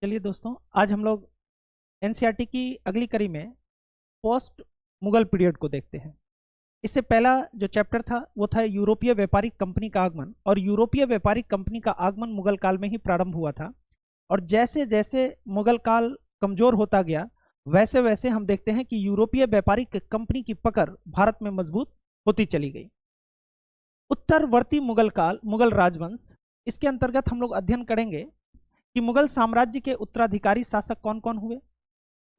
चलिए दोस्तों, आज हम लोग एनसीईआरटी की अगली कड़ी में पोस्ट मुगल पीरियड को देखते हैं। इससे पहला जो चैप्टर था वो था यूरोपीय व्यापारिक कंपनी का आगमन, और यूरोपीय व्यापारिक कंपनी का आगमन मुगल काल में ही प्रारंभ हुआ था। और जैसे जैसे मुगल काल कमजोर होता गया, वैसे वैसे हम देखते हैं कि यूरोपीय व्यापारिक कंपनी की पकड़ भारत में मजबूत होती चली गई। उत्तरवर्ती मुगल काल, मुगल राजवंश, इसके अंतर्गत हम लोग अध्ययन करेंगे कि मुगल साम्राज्य के उत्तराधिकारी शासक कौन कौन हुए,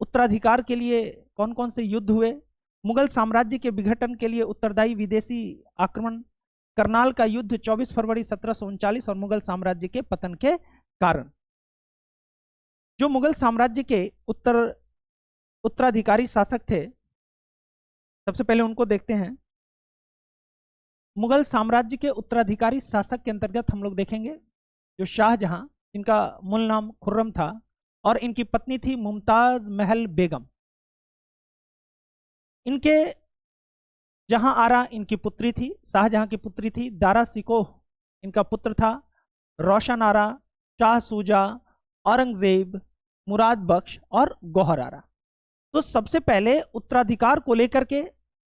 उत्तराधिकार के लिए कौन कौन से युद्ध हुए, मुगल साम्राज्य के विघटन के लिए उत्तरदायी विदेशी आक्रमण, करनाल का युद्ध 24 फरवरी 1739 और मुगल साम्राज्य के पतन के कारण। जो मुगल साम्राज्य के उत्तराधिकारी शासक थे, सबसे पहले उनको देखते हैं। मुगल साम्राज्य के उत्तराधिकारी शासक के अंतर्गत हम लोग देखेंगे जो शाहजहां, इनका मूल नाम खुर्रम था, और इनकी पत्नी थी मुमताज महल बेगम। इनके जहां आरा इनकी पुत्री थी, शाहजहां की पुत्री थी। दारा सिकोह इनका पुत्र था। रोशन आरा, शाह सूजा, औरंगजेब, मुराद बख्श और गौहर आरा। तो सबसे पहले उत्तराधिकार को लेकर के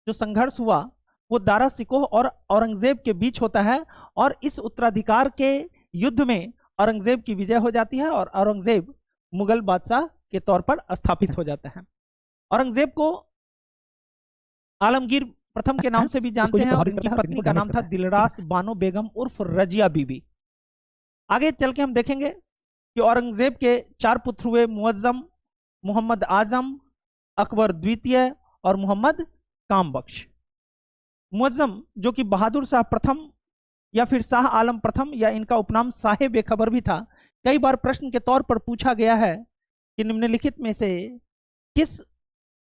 जो संघर्ष हुआ वो दारा सिकोह और औरंगजेब के बीच होता है, और इस उत्तराधिकार के युद्ध में औरंगजेब की विजय हो जाती है और औरंगजेब मुगल बादशाह के तौर पर स्थापित हो जाता है। औरंगजेब को आलमगीर प्रथम के नाम से भी जानते हैं, और इनकी पत्नी का नाम था दिलरास बानो बेगम उर्फ रजिया बीबी। आगे चल के हम देखेंगे कि औरंगजेब के 4 पुत्र हुए, मुअज्जम, मोहम्मद आजम, अकबर द्वितीय और मोहम्मद कामबख्श। मुअज्जम जो कि बहादुर शाह प्रथम या फिर शाह आलम प्रथम, या इनका उपनाम शाह बेखबर भी था, कई बार प्रश्न के तौर पर पूछा गया है कि निम्नलिखित में से किस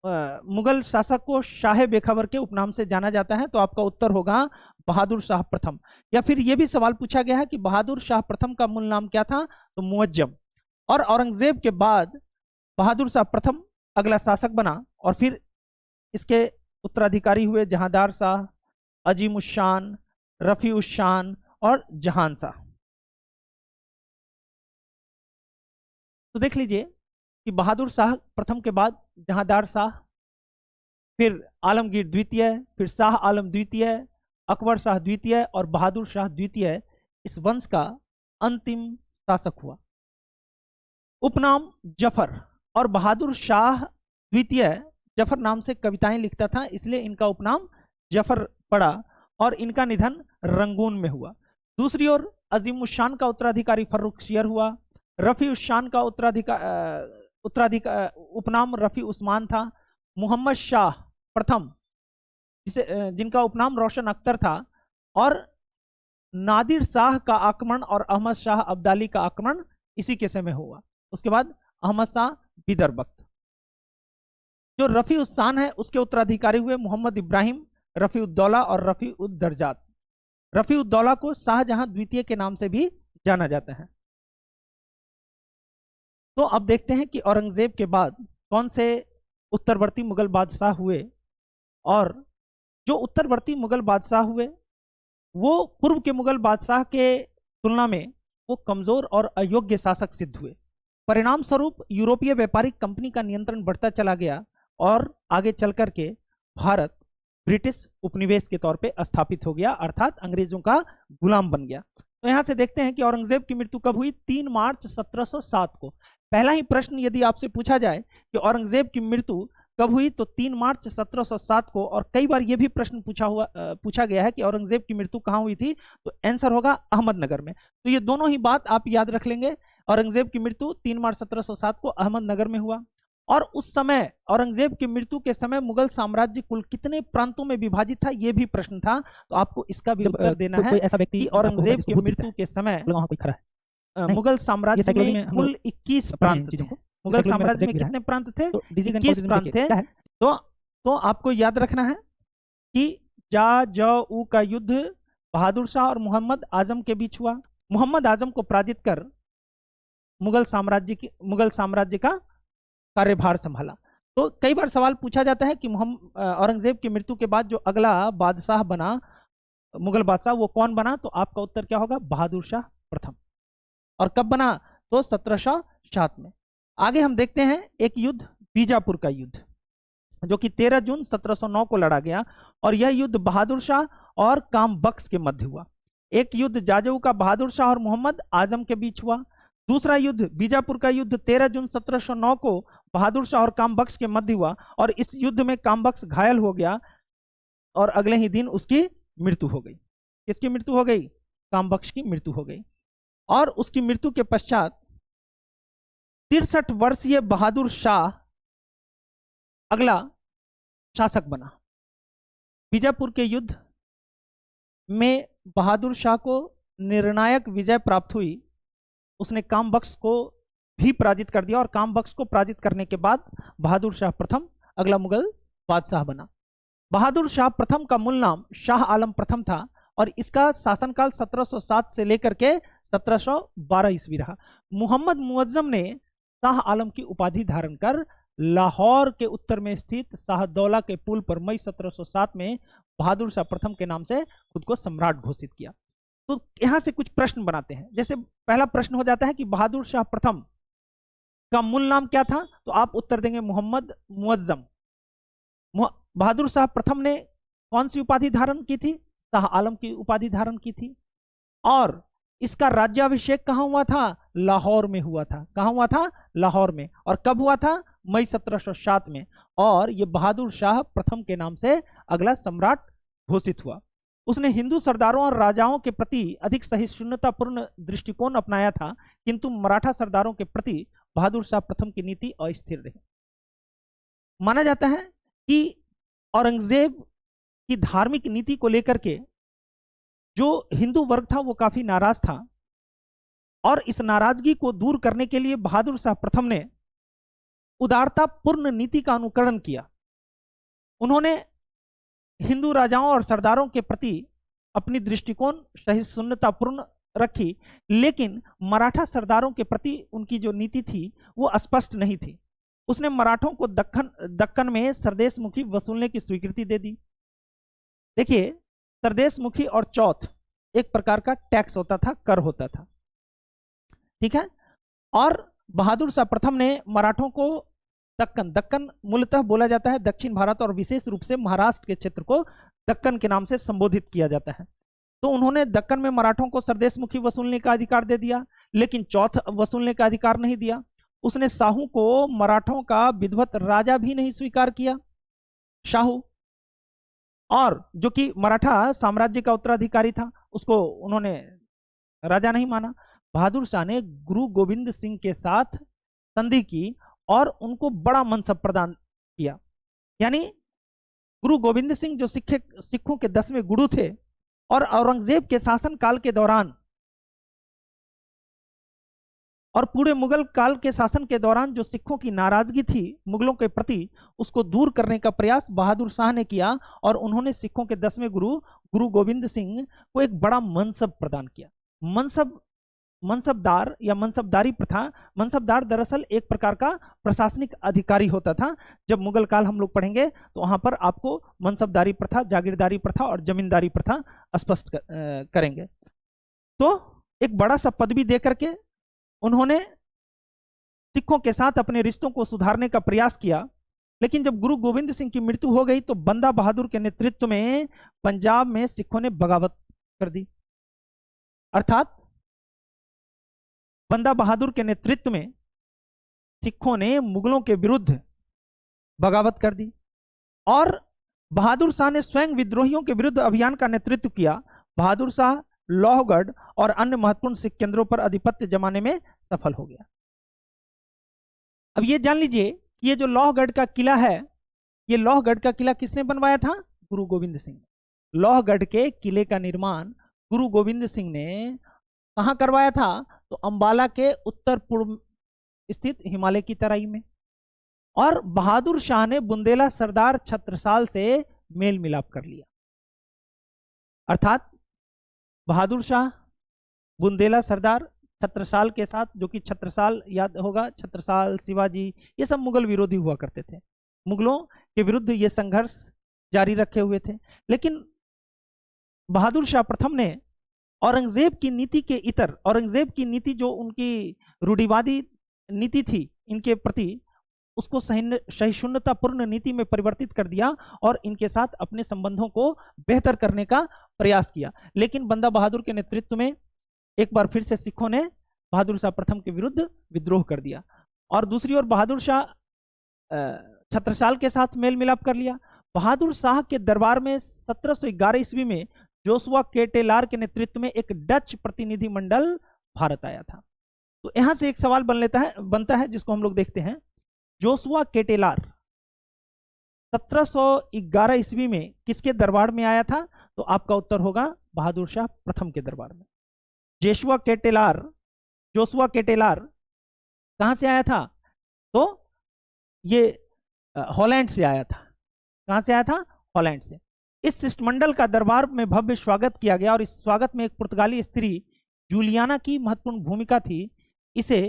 मुगल शासक को शाह बेखबर के उपनाम से जाना जाता है, तो आपका उत्तर होगा बहादुर शाह प्रथम। या फिर यह भी सवाल पूछा गया है कि बहादुर शाह प्रथम का मूल नाम क्या था, तो मुअज्जम। और औरंगजेब के बाद बहादुर शाह प्रथम अगला शासक बना, और फिर इसके उत्तराधिकारी हुए जहांदार शाह, अजीम उस शान, रफी उस शान और जहान शाह। तो देख लीजिए कि बहादुर शाह प्रथम के बाद जहांदार शाह, फिर आलमगीर द्वितीय, फिर शाह आलम द्वितीय, अकबर शाह द्वितीय और बहादुर शाह द्वितीय इस वंश का अंतिम शासक हुआ। उपनाम जफर, और बहादुर शाह द्वितीय जफर नाम से कविताएं लिखता था, इसलिए इनका उपनाम जफर पड़ा, और इनका निधन रंगून में हुआ। दूसरी ओर अजीम उस शान का उत्तराधिकारी फर्रुख शियर हुआ। रफी उस शान का उत्तराधिकार उपनाम रफी उस्मान था। मोहम्मद शाह प्रथम, जिनका उपनाम रोशन अख्तर था, और नादिर शाह का आक्रमण और अहमद शाह अब्दाली का आक्रमण इसी के समय हुआ। उसके बाद अहमद शाह बिदरबख्त। जो रफी उस्सान है उसके उत्तराधिकारी हुए मोहम्मद इब्राहिम, रफी उद्दौला और रफी उद्दरजात। रफी उद्दौला को शाहजहां द्वितीय के नाम से भी जाना जाता है। तो अब देखते हैं कि औरंगजेब के बाद कौन से उत्तरवर्ती मुगल बादशाह हुए, और जो उत्तरवर्ती मुगल बादशाह हुए वो पूर्व के मुगल बादशाह के तुलना में वो कमजोर और अयोग्य शासक सिद्ध हुए। परिणाम स्वरूप यूरोपीय व्यापारिक कंपनी का नियंत्रण बढ़ता चला गया, और आगे चल करके भारत ब्रिटिश उपनिवेश के तौर पे स्थापित हो गया, अर्थात अंग्रेजों का गुलाम बन गया। तो यहां से देखते हैं कि औरंगजेब की मृत्यु कब हुई, 3 मार्च 1707 को। पहला ही प्रश्न यदि आपसे पूछा जाए कि औरंगजेब की मृत्यु कब हुई, तो 3 मार्च 1707 को। और कई बार यह भी प्रश्न पूछा गया है कि औरंगजेब की मृत्यु कहां हुई थी, तो आंसर होगा अहमदनगर में। तो ये दोनों ही बात आप याद रख लेंगे। औरंगजेब की मृत्यु 3 मार्च 1707 को अहमदनगर में हुआ। और उस समय औरंगजेब की मृत्यु के समय मुगल साम्राज्य कुल कितने प्रांतों में विभाजित था, यह भी प्रश्न था। तो आपको इसका भी उत्तर देना है ऐसा व्यक्ति कि औरंगजेब की मृत्यु के समय कोई खड़ा है। मुगल साम्राज्य में कुल 21 प्रांत थे। मुगल साम्राज्य में कितने प्रांत थे, 21 प्रांत थे। तो आपको याद रखना है कि जा का युद्ध बहादुर शाह और मोहम्मद आजम के बीच हुआ। मोहम्मद आजम को पराजित कर मुगल साम्राज्य का कार्यभार संभाला। तो कई बार सवाल पूछा जाता है कि औरंगजेब की मृत्यु के बाद जो अगला बादशाह बना, मुगल बादशाह, वो कौन बना, तो आपका उत्तर क्या होगा, बहादुर शाह प्रथम। और कब बना, तो 1707 में। आगे हम देखते हैं एक युद्ध, बीजापुर का युद्ध, जो कि 13 जून 1709 को लड़ा गया, और यह युद्ध बहादुर शाह और कामबख्श के मध्य हुआ। एक युद्ध जाजऊ का बहादुर शाह और मोहम्मद आजम के बीच हुआ। दूसरा युद्ध बीजापुर का युद्ध 13 जून 1709 को बहादुर शाह और कामबख्श के मध्य हुआ, और इस युद्ध में कामबख्श घायल हो गया और अगले ही दिन उसकी मृत्यु हो गई। किसकी मृत्यु हो गई? कामबख्श की मृत्यु हो गई। और उसकी मृत्यु के पश्चात 63 वर्षीय बहादुर शाह अगला शासक बना। बीजापुर के युद्ध में बहादुर शाह को निर्णायक विजय प्राप्त हुई। उसने कामबख्श को भी पराजित कर दिया, और कामबख्श को पराजित करने के बाद बहादुर शाह प्रथम अगला मुगल बादशाह बना। बहादुर शाह प्रथम का मूल नाम शाह आलम प्रथम था, और इसका शासनकाल 1707 से लेकर के 1712 ईस्वी रहा। मोहम्मद मुअज्जम ने शाह आलम की उपाधि धारण कर लाहौर के उत्तर में स्थित शाहदौला के पुल पर मई 1707 में बहादुर शाह प्रथम के नाम से खुद को सम्राट घोषित किया। तो यहां से कुछ प्रश्न बनाते हैं। जैसे पहला प्रश्न हो जाता है कि बहादुर शाह प्रथम का मूल नाम क्या था, तो आप उत्तर देंगे मोहम्मद मुअज्जम। बहादुर शाह प्रथम ने कौन सी उपाधि धारण की थी? शाह आलम की उपाधि धारण की थी। और इसका राज्याभिषेक कहां हुआ था? लाहौर में हुआ था। कहां हुआ था? लाहौर में। और कब हुआ था? मई 1707 में। और यह बहादुर शाह प्रथम के नाम से अगला सम्राट घोषित हुआ। उसने हिंदू सरदारों और राजाओं के प्रति अधिक सहिष्णुतापूर्ण दृष्टिकोण अपनाया था, किंतु मराठा सरदारों के प्रति बहादुर शाह प्रथम की नीति अस्थिर रही। माना जाता है कि औरंगजेब की धार्मिक नीति को लेकर के जो हिंदू वर्ग था वो काफी नाराज था, और इस नाराजगी को दूर करने के लिए बहादुर शाह प्रथम ने उदारतापूर्ण नीति का अनुकरण किया। उन्होंने हिंदू राजाओं और सरदारों के प्रति अपनी दृष्टिकोण सहिष्णुतापूर्ण रखी, लेकिन मराठा सरदारों के प्रति उनकी जो नीति थी वो स्पष्ट नहीं थी। उसने मराठों को दक्कन में सरदेशमुखी वसूलने की स्वीकृति दे दी। देखिए, सरदेशमुखी और चौथ एक प्रकार का टैक्स होता था, कर होता था, ठीक है। और बहादुर शाह प्रथम ने मराठों को दक्कन मूलतः बोला जाता है दक्षिण भारत और विशेष रूप से महाराष्ट्र के क्षेत्र को दक्कन के नाम से संबोधित किया जाता है। तो उन्होंने दक्कन में मराठों को सरदेशमुखी वसूलने का अधिकार दे दिया, लेकिन चौथ वसूलने का अधिकार नहीं दिया। उसने शाहू को मराठों का विधिवत राजा भी नहीं स्वीकार किया, शाहू, और जो कि मराठा साम्राज्य का उत्तराधिकारी था उसको उन्होंने राजा नहीं माना। बहादुर शाह ने गुरु गोविंद सिंह के साथ संधि की और उनको बड़ा मनसब प्रदान किया। यानी गुरु गोविंद सिंह जो सिखों के 10वें गुरु थे, और औरंगजेब के शासन काल के दौरान और पूरे मुगल काल के शासन के दौरान जो सिखों की नाराजगी थी मुगलों के प्रति, उसको दूर करने का प्रयास बहादुर शाह ने किया, और उन्होंने सिखों के 10वें गुरु गुरु गोविंद सिंह को एक बड़ा मनसब प्रदान किया। मनसबदार या मनसबदारी प्रथा, मनसबदार दरअसल एक प्रकार का प्रशासनिक अधिकारी होता था। जब मुगल काल हम लोग पढ़ेंगे तो वहां पर आपको मनसबदारी प्रथा, जागीरदारी प्रथा और जमींदारी प्रथा स्पष्ट करेंगे। तो एक बड़ा सा पदवी दे करके उन्होंने सिखों के साथ अपने रिश्तों को सुधारने का प्रयास किया। लेकिन जब गुरु गोविंद सिंह की मृत्यु हो गई तो बंदा बहादुर के नेतृत्व में पंजाब में सिखों ने बगावत कर दी। अर्थात बंदा बहादुर के नेतृत्व में सिखों ने मुगलों के विरुद्ध बगावत कर दी, और बहादुर शाह ने स्वयं विद्रोहियों के विरुद्ध अभियान का नेतृत्व किया। बहादुर शाह लोहगढ़ और अन्य महत्वपूर्ण सिख केंद्रों पर आधिपत्य जमाने में सफल हो गया। अब ये जान लीजिए कि ये जो लोहगढ़ का किला है, ये लोहगढ़ का किला किसने बनवाया था? गुरु गोविंद सिंह। लोहगढ़ के किले का निर्माण गुरु गोविंद सिंह ने कहां करवाया था? तो अंबाला के उत्तर पूर्व स्थित हिमालय की तराई में। और बहादुर शाह ने बुंदेला सरदार छत्रसाल से मेल मिलाप कर लिया। अर्थात बहादुर शाह बुंदेला सरदार छत्रसाल के साथ, जो कि छत्रसाल याद होगा, छत्रसाल, शिवाजी, ये सब मुगल विरोधी हुआ करते थे, मुगलों के विरुद्ध ये संघर्ष जारी रखे हुए थे। लेकिन बहादुर शाह प्रथम ने औरंगजेब की नीति के इतर, औरंगजेब की नीति जो उनकी रूढ़िवादी नीति थी इनके प्रति, उसको सहिष्णुतापूर्ण नीति में परिवर्तित कर दिया और इनके साथ अपने संबंधों को बेहतर करने का प्रयास किया। लेकिन बंदा बहादुर के नेतृत्व में एक बार फिर से सिखों ने बहादुर शाह प्रथम के विरुद्ध विद्रोह कर दिया। और दूसरी ओर बहादुर शाह छत्रसाल के साथ मेल मिलाप कर लिया। बहादुर शाह के दरबार में 1711 ईस्वी में जोशुआ केटेलार के नेतृत्व में एक डच प्रतिनिधि मंडल भारत आया था। तो यहां से एक सवाल बनता है जिसको हम लोग देखते हैं। जोशुआ केटेलार 1711 ईस्वी में किसके दरबार में आया था? तो आपका उत्तर होगा बहादुर शाह प्रथम के दरबार में। जोशुआ केटेलार कहां से आया था? तो ये हॉलैंड से आया था। कहां से आया था? हॉलैंड से। इस शिष्टमंडल का दरबार में भव्य स्वागत किया गया और इस स्वागत में एक पुर्तगाली स्त्री जूलियाना की महत्वपूर्ण भूमिका थी। इसे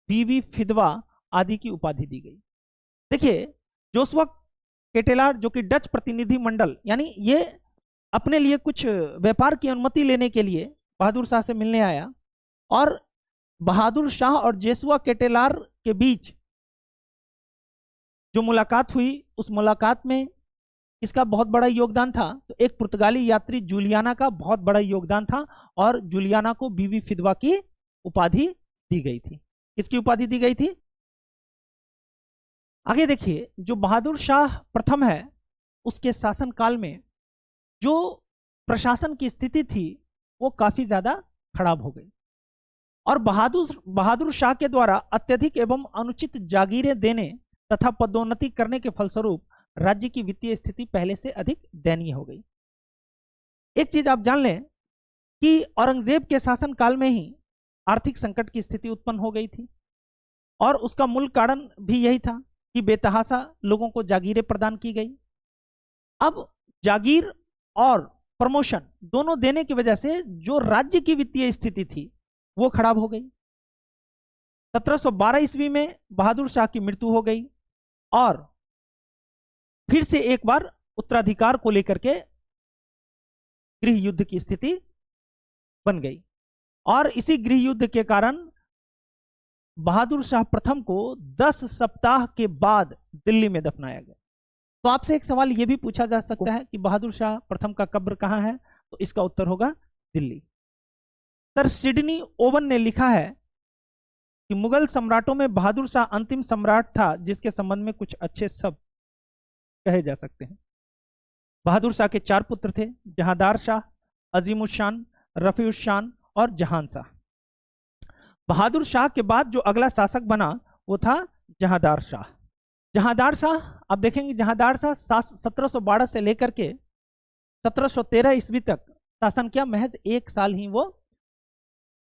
बीवी फिदवा आदि की उपाधि दी गई। देखिए, जोशुआ केटेलार जो कि डच प्रतिनिधि मंडल, यानी ये अपने लिए कुछ व्यापार की अनुमति लेने के लिए बहादुर शाह से मिलने आया और बहादुर शाह और जोशुआ केटेलार के बीच जो मुलाकात हुई, उस मुलाकात में इसका बहुत बड़ा योगदान था। तो एक पुर्तगाली यात्री जूलियाना का बहुत बड़ा योगदान था और जूलियाना को बीवी फिदवा की उपाधि दी गई थी। किसकी उपाधि दी गई थी? आगे देखिए, जो बहादुर शाह प्रथम है उसके शासनकाल में जो प्रशासन की स्थिति थी वो काफी ज्यादा खराब हो गई और बहादुर शाह के द्वारा अत्यधिक एवं अनुचित जागीरें देने तथा पदोन्नति करने के फलस्वरूप राज्य की वित्तीय स्थिति पहले से अधिक दयनीय हो गई। एक चीज आप जान लें कि औरंगजेब के शासन काल में ही आर्थिक संकट की स्थिति उत्पन्न हो गई थी और उसका मूल कारण भी यही था कि बेतहाशा लोगों को जागीरें प्रदान की गई। अब जागीर और प्रमोशन दोनों देने की वजह से जो राज्य की वित्तीय स्थिति थी वो खराब हो गई। 1712 ईस्वी में बहादुर शाह की मृत्यु हो गई और फिर से एक बार उत्तराधिकार को लेकर के गृह युद्ध की स्थिति बन गई और इसी गृह युद्ध के कारण बहादुर शाह प्रथम को 10 सप्ताह के बाद दिल्ली में दफनाया गया। तो आपसे एक सवाल यह भी पूछा जा सकता है कि बहादुर शाह प्रथम का कब्र कहां है? तो इसका उत्तर होगा दिल्ली। सर सिडनी ओवन ने लिखा है कि मुगल सम्राटों में बहादुर शाह अंतिम सम्राट था जिसके संबंध में कुछ अच्छे शब्द कहे जा सकते हैं। बहादुर शाह के 4 पुत्र थे, जहांदार शाह, अजीमुशान, रफीउशान और जहान शाह। बहादुर शाह के बाद जो अगला शासक बना वो था जहांदार शाह। जहांदार शाह, आप देखेंगे जहांदार शाह 1712 से लेकर के 1713 ईस्वी तक शासन किया। महज 1 साल ही वो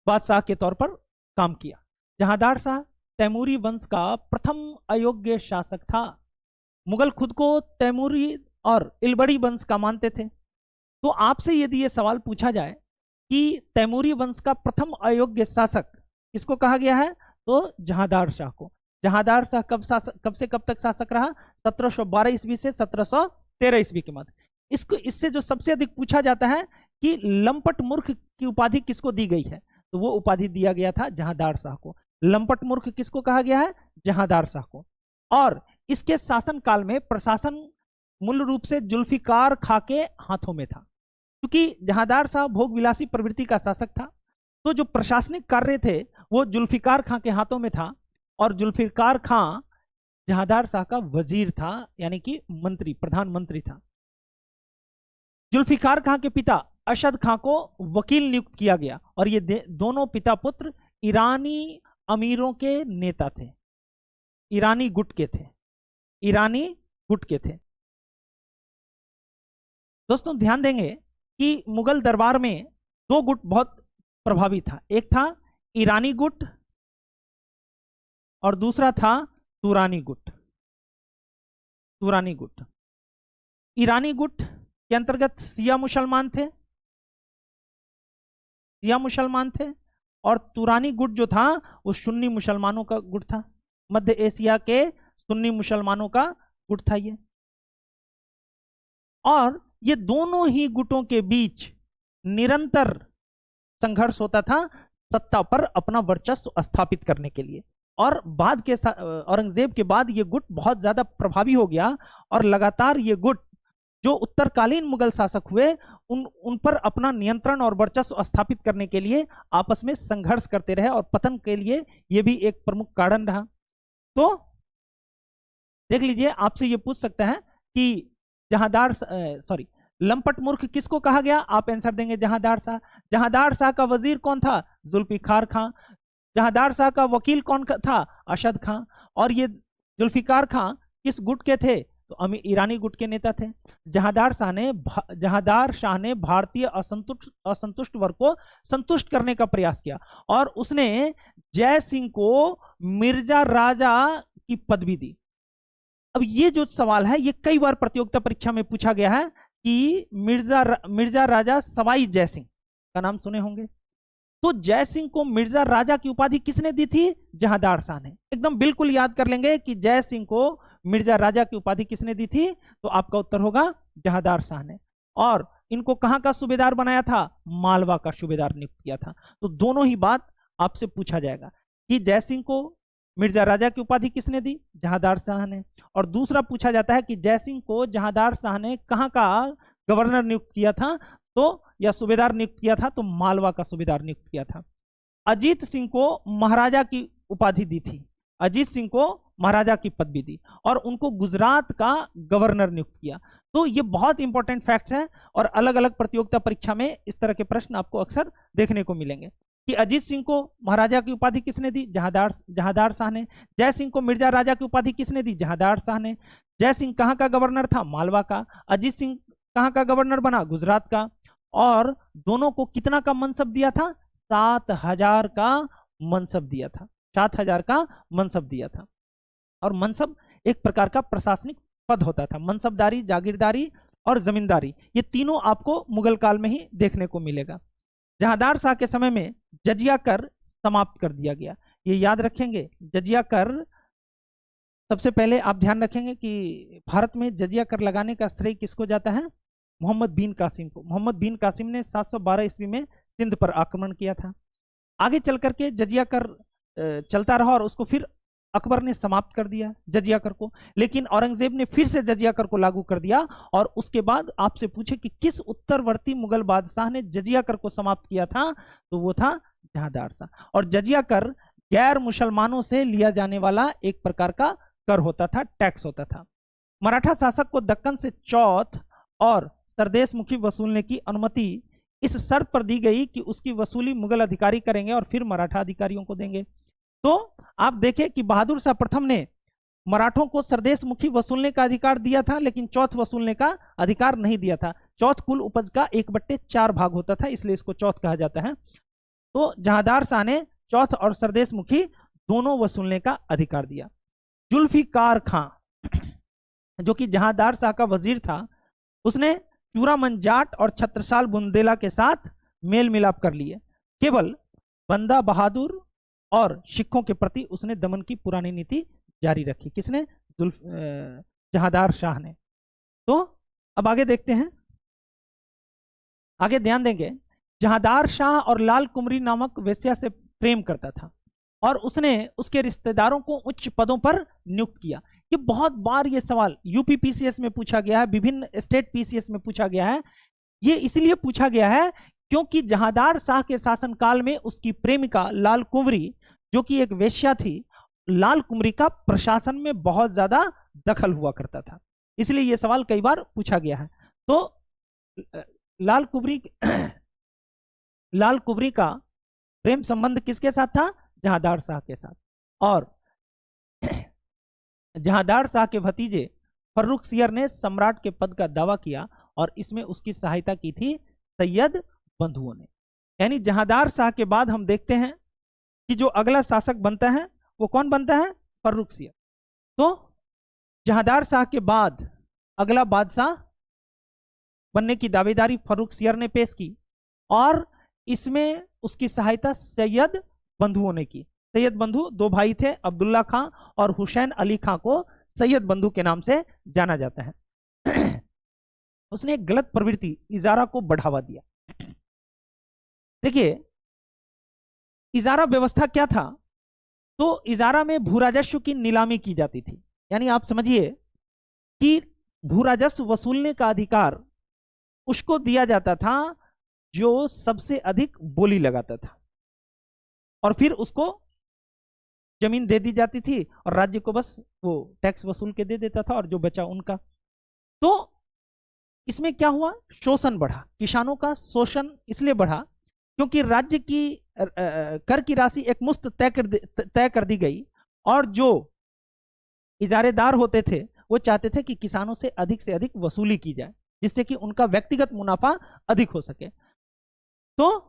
बादशाह के तौर पर काम किया। जहांदार शाह तैमूरी वंश का प्रथम अयोग्य शासक था। मुगल खुद को तैमूरी और इलबड़ी वंश का मानते थे। तो आपसे यदि ये सवाल पूछा जाए कि तैमूरी वंश का प्रथम अयोग्य शासक किसको कहा गया है? तो जहांदार शाह को। जहांदार शाह कब से कब तक शासक रहा? 1712 ईस्वी से 1713 ईस्वी के मध्य। इससे जो सबसे अधिक पूछा जाता है कि लंपट मूर्ख की उपाधि किसको दी गई है? तो वो उपाधि दिया गया था जहांदार शाह को। लंपट मूर्ख किसको कहा गया है? जहांदार शाह को। और इसके शासन काल में प्रशासन मूल रूप से जुल्फिकार खां के हाथों में था। क्योंकि जहांदार शाह भोग विलासी प्रवृत्ति का शासक था, तो जो प्रशासनिक कार्य थे वो जुल्फिकार खां के हाथों में था और जुल्फिकार खां जहांदार शाह का वजीर था, यानी कि मंत्री, प्रधानमंत्री था। जुल्फिकार खां के पिता अशद खां को वकील नियुक्त किया गया और ये दोनों पिता पुत्र ईरानी अमीरों के नेता थे, ईरानी गुट के थे, ईरानी गुट के थे। दोस्तों ध्यान देंगे कि मुगल दरबार में 2 गुट बहुत प्रभावी था। एक था ईरानी गुट और दूसरा था तुरानी गुट। तुरानी गुट, ईरानी गुट के अंतर्गत शिया मुसलमान थे, शिया मुसलमान थे और तुरानी गुट जो था वो सुन्नी मुसलमानों का गुट था। मध्य एशिया के सुन्नी मुसलमानों का गुट था ये। और ये दोनों ही गुटों के बीच निरंतर संघर्ष होता था सत्ता पर अपना वर्चस्व स्थापित करने के लिए। और बाद के औरंगजेब के बाद ये गुट बहुत ज्यादा प्रभावी हो गया और लगातार ये गुट जो उत्तरकालीन मुगल शासक हुए उन पर अपना नियंत्रण और वर्चस्व स्थापित करने के लिए आपस में संघर्ष करते रहे और पतन के लिए यह भी एक प्रमुख कारण रहा। तो देख लीजिए, आपसे ये पूछ सकता है कि लंपट मूर्ख किसको कहा गया? आप आंसर देंगे जहांदार शाह। जहांदार शाह का वजीर कौन था? जुल्फिकार खां। जहांदार शाह का वकील कौन था? अशद खां। और ये जुल्फिकार खां किस गुट के थे? तो ईरानी गुट के नेता थे। जहांदार शाह ने भारतीय असंतुष्ट वर्ग को संतुष्ट करने का प्रयास किया और उसने जय सिंह को मिर्जा राजा की पदवी दी। अब ये जो सवाल है ये कई बार प्रतियोगिता परीक्षा में पूछा गया है कि मिर्जा राजा सवाई जय सिंह का नाम सुने होंगे। तो जय सिंह को मिर्जा राजा की उपाधि किसने दी थी? जहांदार शाह ने। एकदम बिल्कुल याद कर लेंगे कि जय सिंह को मिर्जा राजा की उपाधि किसने दी थी, तो आपका उत्तर होगा जहांदार शाह ने। और इनको कहां का सूबेदार बनाया था? मालवा का सूबेदार नियुक्त किया था। तो दोनों ही बात आपसे पूछा जाएगा कि जय सिंह को मिर्जा राजा की उपाधि किसने दी? जहांदार शाह ने। और दूसरा पूछा जाता है कि जय सिंह को जहांदार शाह ने कहां का गवर्नर नियुक्त किया था, तो या सूबेदार नियुक्त किया था, तो मालवा का सूबेदार नियुक्त किया था। अजीत सिंह को महाराजा की उपाधि दी थी, अजीत सिंह को महाराजा की पदवी दी और उनको गुजरात का गवर्नर नियुक्त किया। तो ये बहुत इंपॉर्टेंट फैक्ट्स हैं और अलग अलग प्रतियोगिता परीक्षा में इस तरह के प्रश्न आपको अक्सर देखने को मिलेंगे कि अजीत सिंह को महाराजा की उपाधि किसने दी? जहांदार शाह ने। जय सिंह को मिर्जा राजा की उपाधि किसने दी? जहांदार शाह ने। जय सिंह कहां का गवर्नर था? मालवा का। अजीत सिंह कहां का गवर्नर बना? गुजरात का। और दोनों को कितना का मनसब दिया था? 7,000 का मनसब दिया था। 7,000 का मनसब दिया था। और मनसब एक प्रकार का प्रशासनिक पद होता था। मनसबदारी, जागीरदारी और जमींदारी, ये तीनों आपको मुगल काल में ही देखने को मिलेगा। जहांदार शाह के समय में जजिया कर समाप्त कर दिया गया। ये याद रखेंगे, जजिया कर। सबसे पहले आप ध्यान रखेंगे कि भारत में जजिया कर लगाने का श्रेय किसको जाता है? मोहम्मद बिन कासिम को। मोहम्मद बिन कासिम ने 712 ईस्वी में सिंध पर आक्रमण किया था। आगे चल करके जजिया कर चलता रहा और उसको फिर अकबर ने समाप्त कर दिया जजिया कर को। लेकिन औरंगजेब ने फिर से जजिया कर को लागू कर दिया और उसके बाद आपसे पूछे कि किस उत्तरवर्ती मुगल बादशाह ने जजिया कर को समाप्त किया था, तो वो था जहांदार शाह। और जजिया कर गैर मुसलमानों से लिया जाने वाला एक प्रकार का कर होता था, टैक्स होता था। मराठा शासक को दक्कन से चौथ और सरदेश मुखी वसूलने की अनुमति इस शर्त पर दी गई कि उसकी वसूली मुगल अधिकारी करेंगे और फिर मराठा अधिकारियों को देंगे। तो आप देखें कि बहादुर शाह प्रथम ने मराठों को सरदेश मुखी वसूलने का अधिकार दिया था, लेकिन चौथ वसूलने का अधिकार नहीं दिया था। चौथ कुल उपज का 1/4 भाग होता था, इसलिए इसको चौथ कहा जाता है। तो जहांदार शाह ने चौथ और सरदेश मुखी दोनों वसूलने का अधिकार दिया। जुल्फिकार खां जो कि जहांदार शाह का वजीर था, उसने चूरामन जाट और छत्रसाल बुंदेला के साथ मेल मिलाप कर लिए। केवल बंदा बहादुर और सिखों के प्रति उसने दमन की पुरानी नीति जारी रखी। किसने? जहांदार शाह ने। तो अब आगे देखते हैं, आगे ध्यान देंगे। जहांदार शाह और लाल कुमरी नामक वेश्या से प्रेम करता था और उसने उसके रिश्तेदारों को उच्च पदों पर नियुक्त किया। ये बहुत बार ये सवाल यूपी पीसीएस में पूछा गया है, विभिन्न स्टेट पीसीएस में पूछा गया है। ये इसलिए पूछा गया है क्योंकि जहांदार शाह के शासनकाल में उसकी प्रेमिका लाल कुंवरी, जो कि एक वेश्या थी, लाल कुंवरी का प्रशासन में बहुत ज्यादा दखल हुआ करता था, इसलिए यह सवाल कई बार पूछा गया है। तो लाल कुंवरी का प्रेम संबंध किसके साथ था? जहांदार शाह के साथ। और जहांदार शाह के भतीजे फर्रुखसियर ने सम्राट के पद का दावा किया और इसमें उसकी सहायता की थी सैयद बंधुओं ने। यानी जहांदार शाह के बाद हम देखते हैं कि जो अगला शासक बनता है वो कौन बनता है? फर्रुखसियर। तो जहांदार शाह के बाद अगला बादशाह बनने की दावेदारी फर्रुखसियर ने पेश की और इसमें उसकी सहायता सैयद बंधुओं ने की। सैयद बंधु दो भाई थे, अब्दुल्ला खां और हुसैन अली खां को सैयद बंधु के नाम से जाना जाता है। उसने एक गलत प्रवृत्ति इजारा को बढ़ावा दिया। देखिए, इजारा व्यवस्था क्या था? तो इजारा में भूराजस्व की नीलामी की जाती थी। यानी आप समझिए कि भूराजस्व वसूलने का अधिकार उसको दिया जाता था जो सबसे अधिक बोली लगाता था, और फिर उसको जमीन दे दी जाती थी और राज्य को बस वो टैक्स वसूल के दे देता था, और जो बचा उनका। तो इसमें क्या हुआ? शोषण बढ़ा। किसानों का शोषण इसलिए बढ़ा क्योंकि राज्य की कर की राशि एक मुश्त तय कर दी गई, और जो इजारेदार होते थे वो चाहते थे कि किसानों से अधिक वसूली की जाए, जिससे कि उनका व्यक्तिगत मुनाफा अधिक हो सके। तो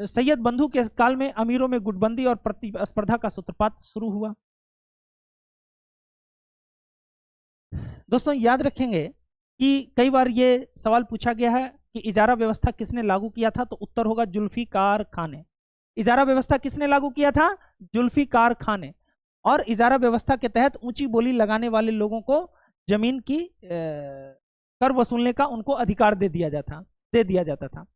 सैयद बंधु के काल में अमीरों में गुटबंदी और प्रतिस्पर्धा का सूत्रपात शुरू हुआ। दोस्तों याद रखेंगे कि कई बार ये सवाल पूछा गया है कि इजारा व्यवस्था किसने लागू किया था, तो उत्तर होगा जुल्फिकार खान ने। इजारा व्यवस्था किसने लागू किया था? जुल्फिकार खान ने। और इजारा व्यवस्था के तहत ऊंची बोली लगाने वाले लोगों को जमीन की कर वसूलने का उनको अधिकार दे दिया जाता था।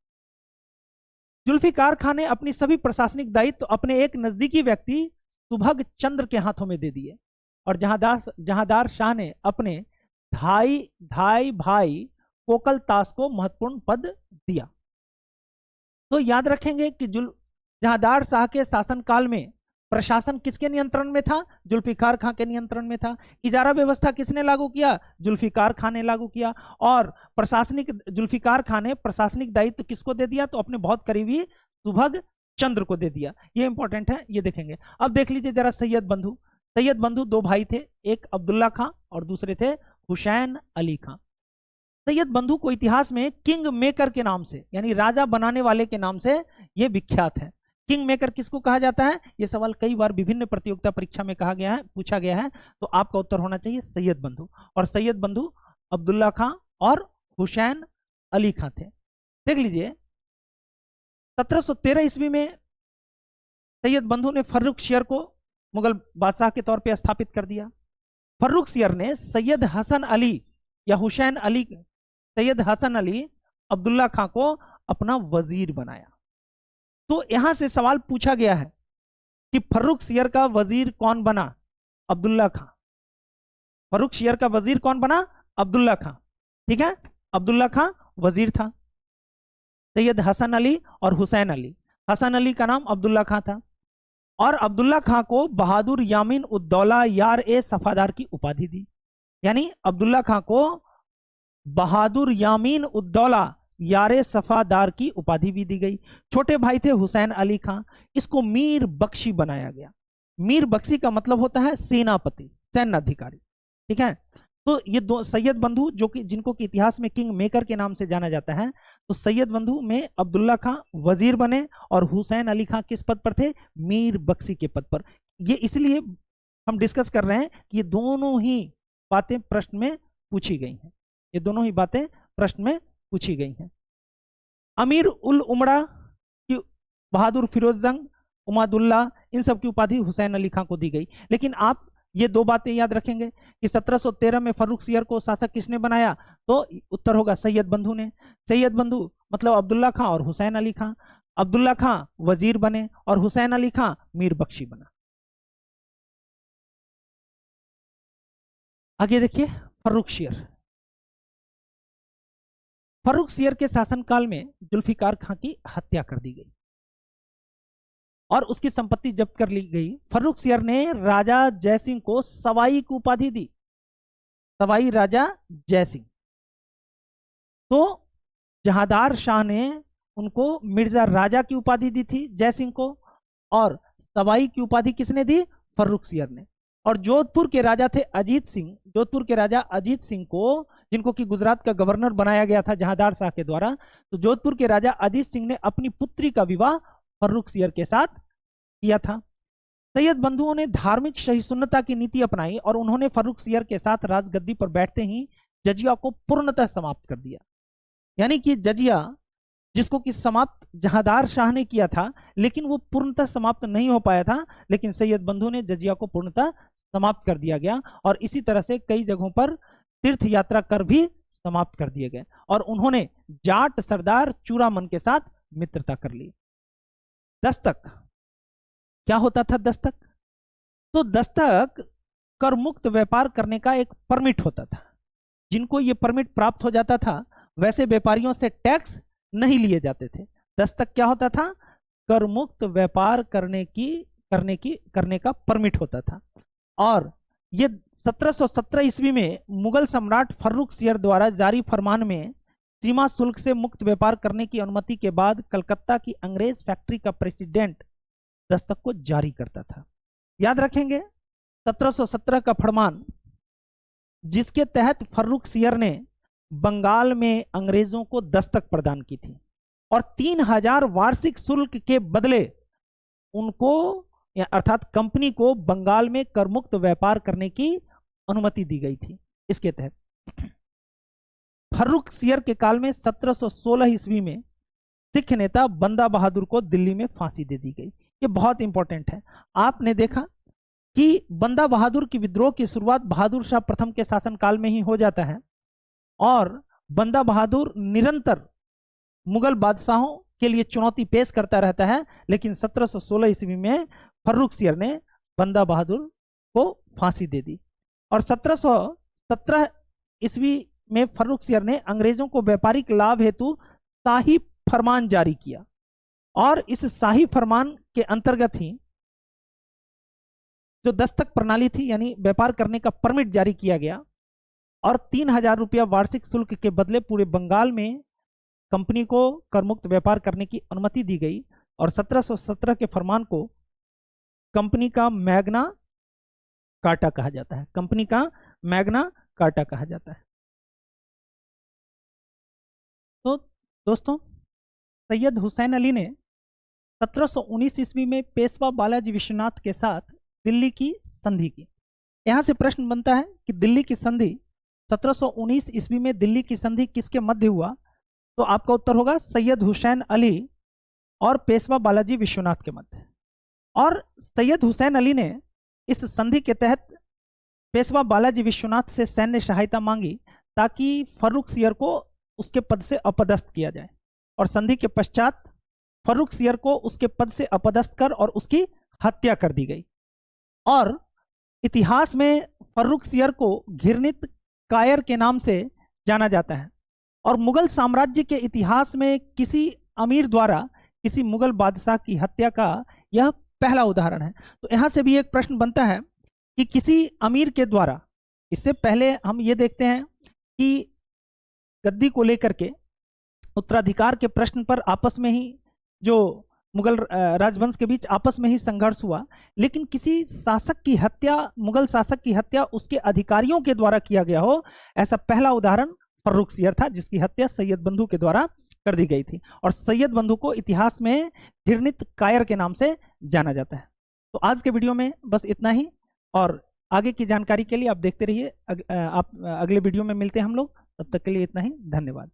जुल्फिकार खान ने अपनी सभी प्रशासनिक दायित्व अपने एक नजदीकी व्यक्ति सुभग चंद्र के हाथों में दे दिए, और जहांदार शाह ने अपने धाई भाई कोकल तास को महत्वपूर्ण पद दिया। तो याद रखेंगे कि जहांदार शाह के शासनकाल में प्रशासन किसके नियंत्रण में था? जुल्फिकार खान के नियंत्रण में था। इजारा व्यवस्था किसने लागू किया? जुल्फिकार खान ने लागू किया। और जुल्फिकार खान ने प्रशासनिक दायित्व किसको दे दिया? तो अपने बहुत करीबी सुभग चंद्र को दे दिया। ये इंपॉर्टेंट है, ये देखेंगे। अब देख लीजिए जरा सैयद बंधु। सैयद बंधु दो भाई थे, एक अब्दुल्ला खां और दूसरे थे हुसैन अली खां। सैयद बंधु को इतिहास में किंग मेकर के नाम से, यानी राजा बनाने वाले के नाम से ये विख्यात है। किंग मेकर किसको कहा जाता है? ये सवाल कई बार विभिन्न प्रतियोगिता परीक्षा में पूछा गया है। तो आपका उत्तर होना चाहिए सैयद बंधु। और सैयद बंधु अब्दुल्ला खां और हुसैन अली खां थे। देख लीजिए 1713 ईस्वी में सैयद बंधु ने फर्रुख शेर को मुगल बादशाह के तौर पर स्थापित कर दिया। फर्रुख शेर ने सैयद हसन अली या हुसैन अली, सैयद हसन अली अब्दुल्ला खां को अपना वजीर बनाया। तो यहां से सवाल पूछा गया है कि फर्रुख शेर का वजीर कौन बना? अब्दुल्ला खां। फर्रुख शेर का वजीर कौन बना? अब्दुल्ला खां। ठीक है, अब्दुल्ला खां वजीर था। सैयद हसन अली और हुसैन अली, हसन अली का नाम अब्दुल्ला खां था, और अब्दुल्ला खां को बहादुर यामीन उद्दौला यार ए सफादार की उपाधि दी। यानी अब्दुल्ला खां को बहादुर यामीन उद्दौला यारे सफादार की उपाधि भी दी गई। छोटे भाई थे हुसैन अली खां, इसको मीर बख्शी बनाया गया। मीर बख्शी का मतलब होता है सेनापति, सैन्य अधिकारी। ठीक है, तो ये दो सैयद बंधु जो कि जिनको कि इतिहास में किंग मेकर के नाम से जाना जाता है, तो सैयद बंधु में अब्दुल्ला खां वजीर बने और हुसैन अली खां किस पद पर थे? मीर बख्शी के पद पर। ये इसलिए हम डिस्कस कर रहे हैं कि ये दोनों ही बातें प्रश्न में पूछी गई हैं। ये दोनों ही बातें प्रश्न में पूछी गई हैं। अमीर उल उमड़ा की बहादुर फिरोज जंग, उमादुल्ला, इन सब की उपाधि हुसैन अली खां को दी गई। लेकिन आप ये दो बातें याद रखेंगे कि 1713 में फर्रुख शेर को शासक किसने बनाया? तो उत्तर होगा सैयद बंधु ने। सैयद बंधु मतलब अब्दुल्ला खां और हुसैन अली खां। अब्दुल्ला खां वजीर बने और हुसैन अली खां मीर बख्शी बना। आगे देखिए फर्रुख शेर। फर्रुख शेर के शासनकाल में जुल्फिकार खां की हत्या कर दी गई और उसकी संपत्ति जब्त कर ली गई। फर्रुख शेर ने राजा जयसिंह को सवाई की उपाधि दी, सवाई राजा जयसिंह। तो जहांदार शाह ने उनको मिर्जा राजा की उपाधि दी थी जयसिंह को, और सवाई की उपाधि किसने दी? फर्रुख शेर ने। और जोधपुर के राजा थे अजीत सिंह, जोधपुर के राजा अजीत सिंह को, जिनको कि गुजरात का गवर्नर बनाया गया था जहांदार शाह के द्वारा, तो जोधपुर के राजा अजीत सिंह ने अपनी पुत्री का विवाह फर्रुख शेर के साथ किया था। सैयद बंधुओं ने धार्मिक सहिष्णुता की नीति अपनाई और उन्होंने फर्रुख शेर के साथ राजगद्दी पर बैठते ही जजिया को पूर्णतः समाप्त कर दिया। यानी कि जजिया जिसको कि समाप्त जहांदार शाह ने किया था, लेकिन वो पूर्णतः समाप्त नहीं हो पाया था, लेकिन सैयद बंधु ने जजिया को पूर्णतः समाप्त कर दिया गया। और इसी तरह से कई जगहों पर तीर्थ यात्रा कर भी समाप्त कर दिए गए, और उन्होंने जाट सरदार चूड़ामन के साथ मित्रता कर ली। दस्तक क्या होता था? दस्तक, तो दस्तक कर मुक्त व्यापार करने का एक परमिट होता था। जिनको ये परमिट प्राप्त हो जाता था वैसे व्यापारियों से टैक्स नहीं लिए जाते थे। दस्तक क्या होता था? कर मुक्त व्यापार करने का परमिट होता था। और ये 1717 ईस्वी में मुगल सम्राट फर्रुख सियर द्वारा जारी फरमान में सीमा शुल्क से मुक्त व्यापार करने की अनुमति के बाद कलकत्ता की अंग्रेज फैक्ट्री का प्रेसिडेंट दस्तक को जारी करता था। याद रखेंगे 1717 का फरमान, जिसके तहत फर्रुख सियर ने बंगाल में अंग्रेजों को दस्तक प्रदान की थी और 3000 वार्षिक शुल्क के बदले उनको अर्थात कंपनी को बंगाल में करमुक्त व्यापार करने की अनुमति दी गई थी। इसके तहत फर्रुख सियर के काल में 1716 ईस्वी में सिख नेता बंदा बहादुर को दिल्ली में फांसी दे दी गई। ये बहुत इंपॉर्टेंट है। आपने देखा कि बंदा बहादुर की विद्रोह की शुरुआत बहादुर शाह प्रथम के शासनकाल में ही हो जाता है और बंदा बहादुर निरंतर मुगल बादशाहों के लिए चुनौती पेश करता रहता है, लेकिन 1716 ईस्वी में फर्रुख सियर ने बंदा बहादुर को फांसी दे दी। और 1717 ईस्वी में फर्रुख सियर ने अंग्रेजों को व्यापारिक लाभ हेतु शाही फरमान जारी किया और इस शाही फरमान के अंतर्गत ही जो दस्तक प्रणाली थी यानी व्यापार करने का परमिट जारी किया गया और 3000 रुपया वार्षिक शुल्क के बदले पूरे बंगाल में कंपनी को करमुक्त व्यापार करने की अनुमति दी गई। और 1717 के फरमान को कंपनी का मैग्ना कार्टा कहा जाता है। कंपनी का मैग्ना कार्टा कहा जाता है। तो दोस्तों, सैयद हुसैन अली ने 1719 ईस्वी में पेशवा बालाजी विश्वनाथ के साथ दिल्ली की संधि की। यहां से प्रश्न बनता है कि दिल्ली की संधि 1719 ईस्वी में दिल्ली की संधि किसके मध्य हुआ? तो आपका उत्तर होगा सैयद हुसैन अली और पेशवा बालाजी विश्वनाथ के मध्य। और सैयद हुसैन अली ने इस संधि के तहत पेशवा बालाजी विश्वनाथ से सैन्य सहायता मांगी ताकि फर्रुख सियर को उसके पद से अपदस्थ किया जाए। और संधि के पश्चात फर्रुख सियर को उसके पद से अपदस्थ कर और उसकी हत्या कर दी गई। और इतिहास में फर्रुख सियर को घृणित कायर के नाम से जाना जाता है और मुगल साम्राज्य के इतिहास में किसी अमीर द्वारा किसी मुगल बादशाह की हत्या का यह पहला उदाहरण है। तो यहां से भी एक प्रश्न बनता है कि किसी अमीर के द्वारा, इससे पहले हम ये देखते हैं कि गद्दी को लेकर के उत्तराधिकार के प्रश्न पर आपस में ही जो मुगल राजवंश के बीच आपस में ही संघर्ष हुआ, लेकिन किसी शासक की हत्या, मुगल शासक की हत्या उसके अधिकारियों के द्वारा किया गया हो, ऐसा पहला उदाहरण फर्रुख सियर था, जिसकी हत्या सैयद बंधु के द्वारा कर दी गई थी। और सैयद बंधु को इतिहास में घृणित कायर के नाम से जाना जाता है। तो आज के वीडियो में बस इतना ही, और आगे की जानकारी के लिए आप देखते रहिए। आप अगले वीडियो में मिलते हैं हम लोग। तब तक के लिए इतना ही। धन्यवाद।